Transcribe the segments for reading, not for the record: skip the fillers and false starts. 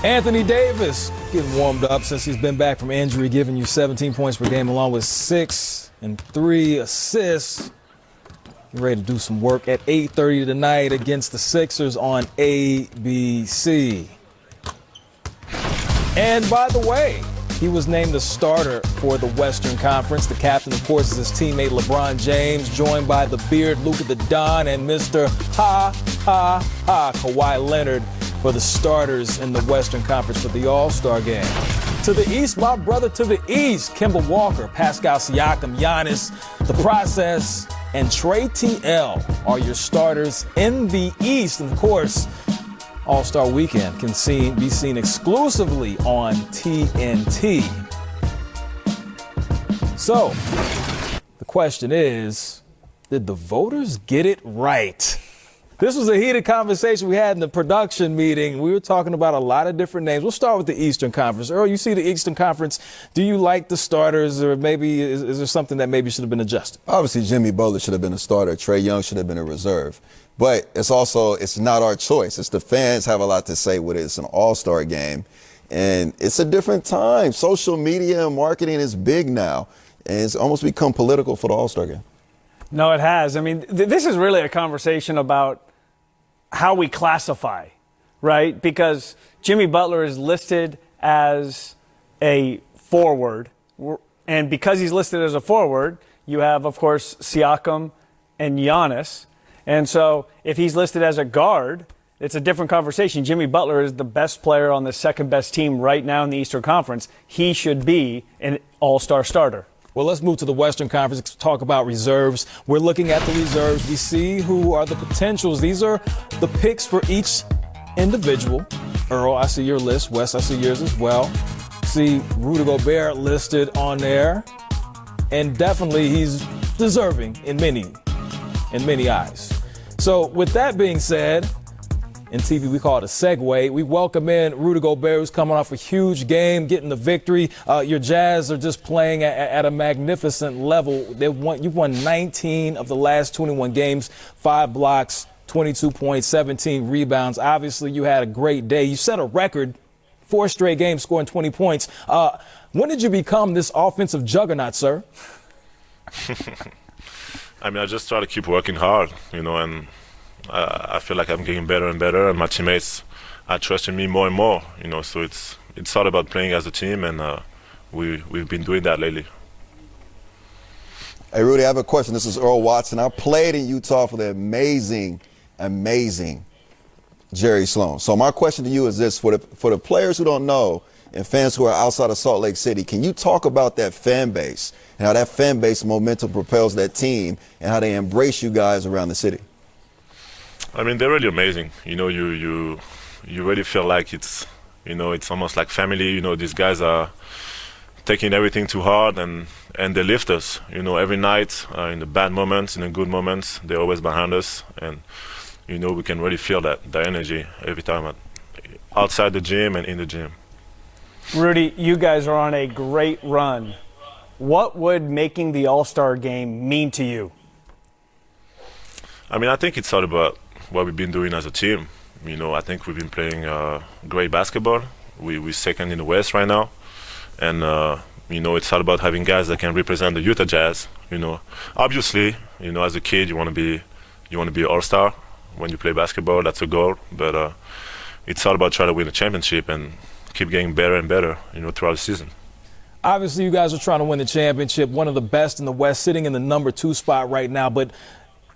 Anthony Davis getting warmed up since he's been back from injury, giving you 17 points per game along with 6 and 3 assists. You're ready to do some work at 8:30 tonight against the Sixers on ABC. And by the way, he was named the starter for the Western Conference. The captain, of course, is his teammate LeBron James, joined by the Beard, Luka the Don, and Mr. Kawhi Leonard for the starters in the Western Conference for the All-Star game. To the East, my brother to the East, Kemba Walker, Pascal Siakam, Giannis, The Process, and Trey TL are your starters in the East. And of course, All-Star Weekend can be seen exclusively on TNT. So, the question is, did the voters get it right? This was a heated conversation we had in the production meeting. We were talking about a lot of different names. We'll start with the Eastern Conference. Earl, you see the Eastern Conference. Do you like the starters, or maybe is there something that maybe should have been adjusted? Obviously, Jimmy Butler should have been a starter. Trae Young should have been a reserve. But it's not our choice. It's the fans have a lot to say with it. It's an all-star game. And it's a different time. Social media and marketing is big now. And it's almost become political for the all-star game. No, it has. I mean, this is really a conversation about how we classify, right? Because Jimmy Butler is listed as a forward. And because he's listed as a forward, you have, of course, Siakam and Giannis. And so if he's listed as a guard, it's a different conversation. Jimmy Butler is the best player on the second best team right now in the Eastern Conference. He should be an all-star starter. Well, let's move to the Western Conference to talk about reserves. We're looking at the reserves. We see who are the potentials. These are the picks for each individual. Earl, I see your list. Wes, I see yours as well. See Rudy Gobert listed on there. And definitely he's deserving in many eyes. So with that being said, in TV we call it a segue. We welcome in Rudy Gobert, who's coming off a huge game, getting the victory. Your Jazz are just playing at a magnificent level. You've won 19 of the last 21 games, 5 blocks, 22 points, 17 rebounds. Obviously, you had a great day. You set a record, 4 straight games scoring 20 points. When did you become this offensive juggernaut, sir? I mean, I just try to keep working hard, and I feel like I'm getting better and better, and my teammates are trusting me more and more, so it's all about playing as a team, and we've been doing that lately. Hey, Rudy, I have a question. This is Earl Watson. I played in Utah for the amazing Jerry Sloan. So my question to you is this: for the players who don't know and fans who are outside of Salt Lake City, can you talk about that fan base and how that fan base momentum propels that team and how they embrace you guys around the city? I mean, they're really amazing. You really feel like it's almost like family. These guys are taking everything too hard, and they lift us. Every night, in the bad moments, in the good moments, they're always behind us, and we can really feel the energy every time outside the gym and in the gym. Rudy, you guys are on a great run. What would making the All-Star game mean to you? I mean, I think it's all about what we've been doing as a team. I think we've been playing great basketball. We're second in the West right now. And, it's all about having guys that can represent the Utah Jazz. Obviously, as a kid, you want to be an all-star when you play basketball. That's a goal. But it's all about trying to win a championship and keep getting better and better, throughout the season. Obviously, you guys are trying to win the championship, one of the best in the West, sitting in the number 2 spot right now. But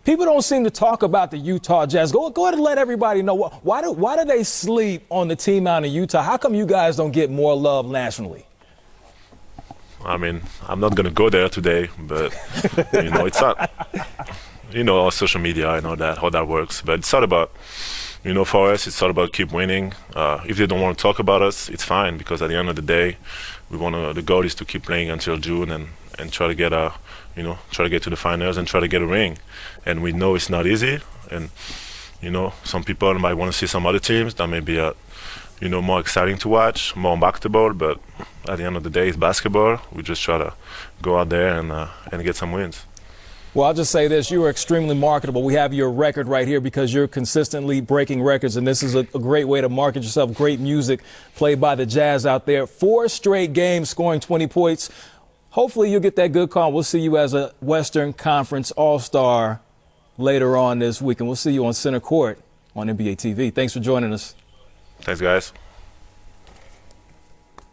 people don't seem to talk about the Utah Jazz. Go ahead and let everybody know, why do they sleep on the team out in Utah? How come you guys don't get more love nationally? I mean, I'm not going to go there today, but, it's not, social media, I know that, how that works. But it's all about, for us, it's all about keep winning. If they don't want to talk about us, it's fine, because at the end of the day, the goal is to keep playing until June and try to get try to get to the finals and try to get a ring. And we know it's not easy. And, some people might want to see some other teams that may be, more exciting to watch, more basketball. But at the end of the day, it's basketball. We just try to go out there and get some wins. Well, I'll just say this. You are extremely marketable. We have your record right here because you're consistently breaking records, and this is a great way to market yourself. Great music played by the Jazz out there. 4 straight games scoring 20 points. Hopefully you'll get that good call. We'll see you as a Western Conference All-Star later on this week, and we'll see you on Center Court on NBA TV. Thanks for joining us. Thanks, guys.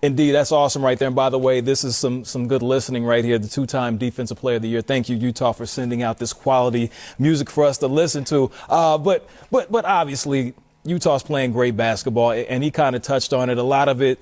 Indeed, that's awesome right there. And by the way, this is some good listening right here. The 2-time Defensive Player of the Year. Thank you, Utah, for sending out this quality music for us to listen to. But obviously, Utah's playing great basketball, and he kind of touched on it. A lot of it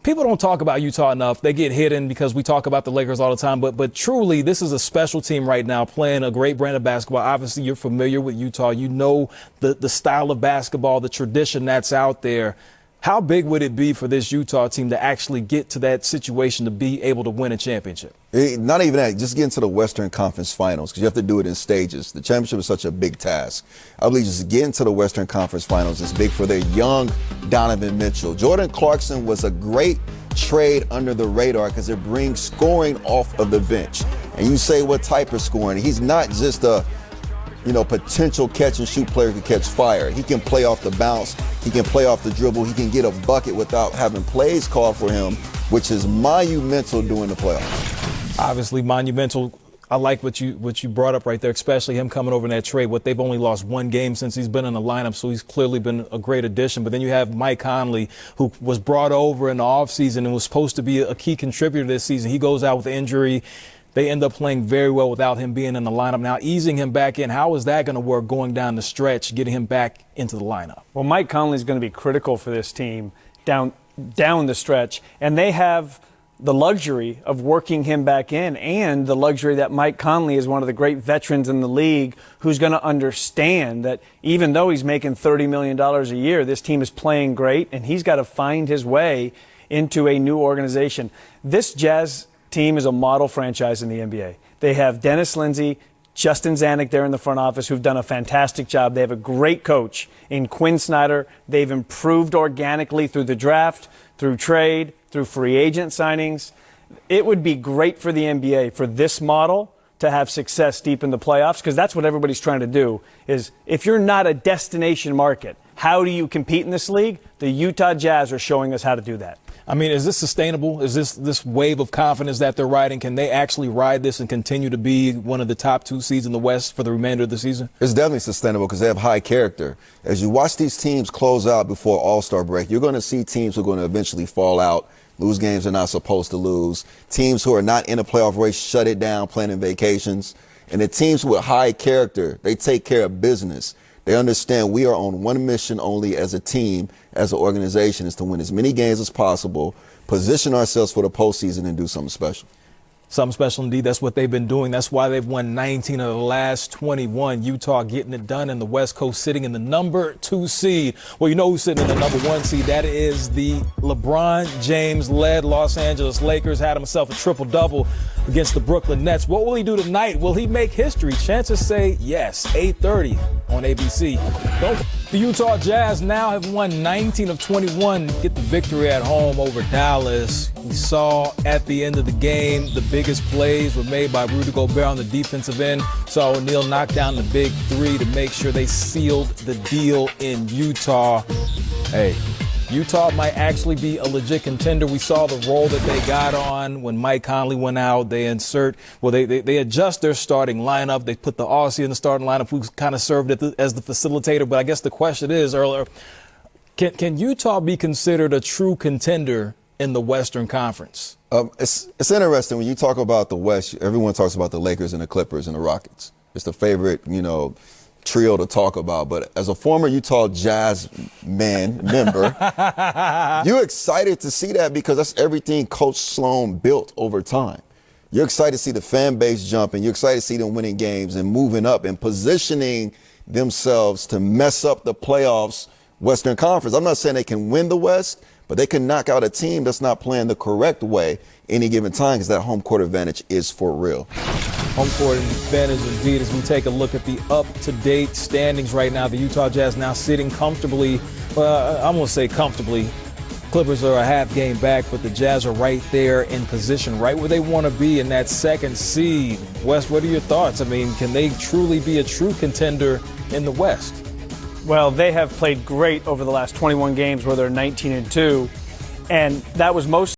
people don't talk about Utah enough. They get hidden because we talk about the Lakers all the time. But truly, this is a special team right now playing a great brand of basketball. Obviously, you're familiar with Utah. You know the style of basketball, the tradition that's out there. How big would it be for this Utah team to actually get to that situation to be able to win a championship? Not even that, just get into the Western Conference Finals, because you have to do it in stages. The championship is such a big task. I believe just getting to the Western Conference Finals is big for their young Donovan Mitchell. Jordan Clarkson was a great trade under the radar because it brings scoring off of the bench. And you say, what type of scoring? He's not just a potential catch-and-shoot player who can catch fire. He can play off the bounce. He can play off the dribble. He can get a bucket without having plays called for him, which is monumental during the playoffs. Obviously monumental. I like what you brought up right there, especially him coming over in that trade. They've only lost 1 game since he's been in the lineup, so he's clearly been a great addition. But then you have Mike Conley, who was brought over in the offseason and was supposed to be a key contributor this season. He goes out with injury. They end up playing very well without him being in the lineup. Now, easing him back in, how is that going to work going down the stretch, getting him back into the lineup? Well, Mike Conley is going to be critical for this team down the stretch, and they have the luxury of working him back in, and the luxury that Mike Conley is one of the great veterans in the league who's going to understand that even though he's making $30 million a year, this team is playing great, and he's got to find his way into a new organization. This Jazz team is a model franchise in the NBA. They have Dennis Lindsey, Justin Zanuck there in the front office who've done a fantastic job. They have a great coach in Quinn Snyder. They've improved organically through the draft, through trade, through free agent signings. It would be great for the NBA for this model to have success deep in the playoffs, because that's what everybody's trying to do. Is if you're not a destination market, how do you compete in this league? The Utah Jazz are showing us how to do that. I mean, is this sustainable? Is this wave of confidence that they're riding? Can they actually ride this and continue to be one of the top 2 seeds in the West for the remainder of the season? It's definitely sustainable because they have high character. As you watch these teams close out before All-Star break, you're going to see teams who are going to eventually fall out, lose games they're not supposed to lose, teams who are not in a playoff race shut it down, planning vacations. And the teams with high character, they take care of business. They understand we are on one mission only as a team, as an organization, is to win as many games as possible, position ourselves for the postseason, and do something special. Something special indeed. That's what they've been doing. That's why they've won 19 of the last 21. Utah getting it done, and the West Coast sitting in the number 2 seed. Well, you know who's sitting in the number 1 seed. That is the LeBron James-led Los Angeles Lakers. Had himself a triple-double against the Brooklyn Nets. What will he do tonight? Will he make history? Chances say yes. 8:30 on ABC. The Utah Jazz now have won 19 of 21, get the victory at home over Dallas. We saw at the end of the game the biggest plays were made by Rudy Gobert on the defensive end. Saw O'Neal knock down the big 3 to make sure they sealed the deal in Utah. Hey, Utah might actually be a legit contender. We saw the role that they got on when Mike Conley went out. They adjust their starting lineup. They put the Aussie in the starting lineup, who kind of served as the facilitator. But I guess the question is, Earl, can Utah be considered a true contender in the Western Conference? It's interesting when you talk about the West. Everyone talks about the Lakers and the Clippers and the Rockets. It's the favorite, trio to talk about. But as a former Utah Jazz member, you're excited to see that because that's everything Coach Sloan built over time. You're excited to see the fan base jumping. You're excited to see them winning games and moving up and positioning themselves to mess up the playoffs Western Conference. I'm not saying they can win the West, but they can knock out a team that's not playing the correct way any given time, because that home court advantage is for real. Home court advantage indeed. As we take a look at the up-to-date standings right now, the Utah Jazz now sitting comfortably, I'm going to say comfortably, Clippers are a half game back, but the Jazz are right there in position, right where they want to be in that second seed. Wes, what are your thoughts? I mean, can they truly be a true contender in the West? Well, they have played great over the last 21 games where they're 19-2, and that was most